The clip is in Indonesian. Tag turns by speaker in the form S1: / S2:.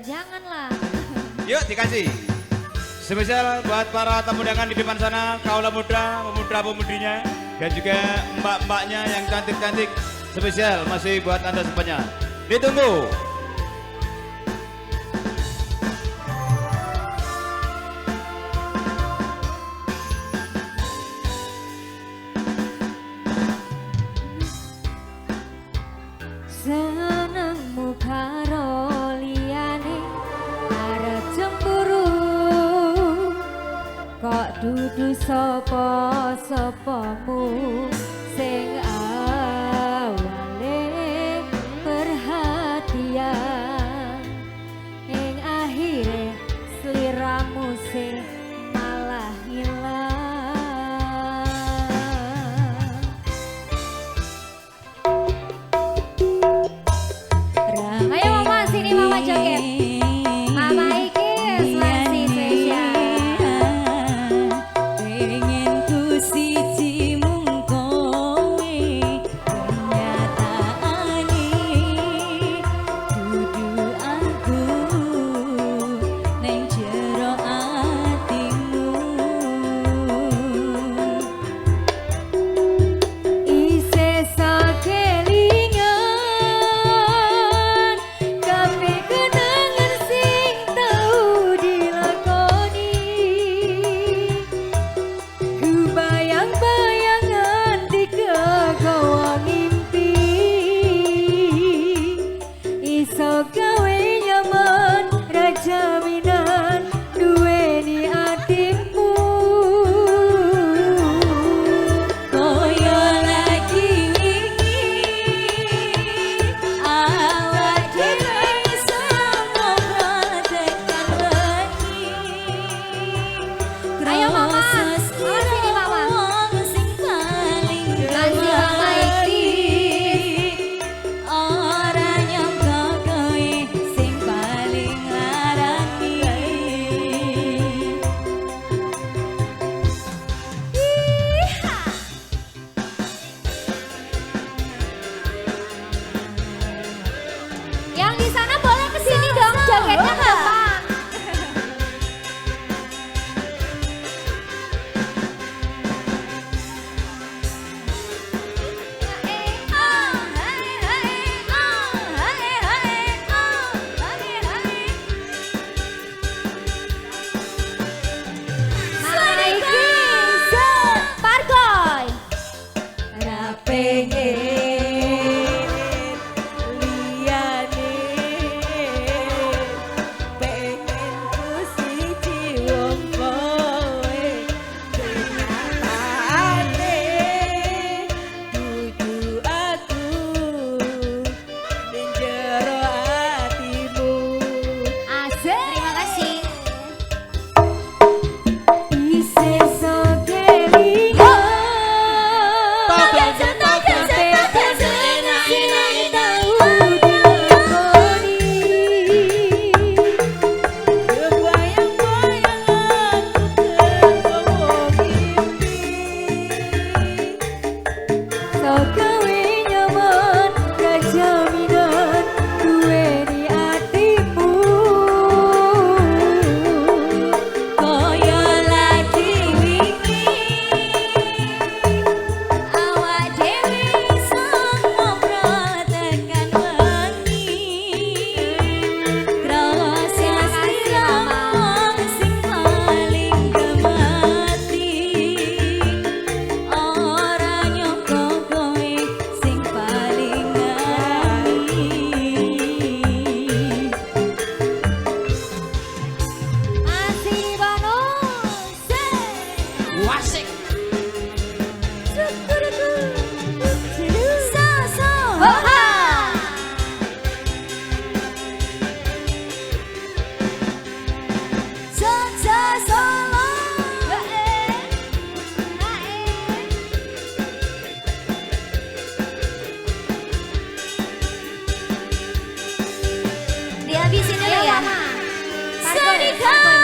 S1: Janganlah.
S2: Yuk dikasih. Spesial buat para tamu undangan di depan sana, kaula muda, pemuda-pemudinya, dan juga mbak-mbaknya yang cantik-cantik. Spesial masih buat Anda semuanya. Ditunggu.
S1: Senengmu karo liyane arep cemburu, kok dudu sapa-sapamu sing awale perhatian, ing akhire sliramu sing malah hilang. Ayo mama, sini mama joget. Mama iki masih spesial.
S3: Pengen ku siji mung kowe, kenyataane dudu aku neng jero atimu.
S1: Isih sakelingan kabeh kenangan sing tau dilakoni. Ku bayang-bayangan dikegawa mimpi, iso gawe nyaman rajaminan duweni atimu.
S3: Koyo lagi wingi awak dhewe sama tekan wengi.
S1: Ayo, Mama. Mama, sini, Mama.
S3: Wong sing paling
S1: Kasih Mama iki.
S3: ora nyangka kowe sing paling larani.
S1: Yang di sana boleh kesini dong, jaketnya gampang. Mama iki Pargoy.
S3: Ra pengen liyane, pengen ku siji wong kowe, kenyataane dudu aku ning jero atimu.
S1: Asik. Terima kasih. Isih sakelingan
S3: Koyo lagi wingi awak dhewe sama tekan wengi. Rasa wong sing paling gemati, ora nyangka kowe sing paling ngani.
S1: Asih bonus.
S2: Wasik.
S1: Dihabisin dulu ya.
S3: Sedikah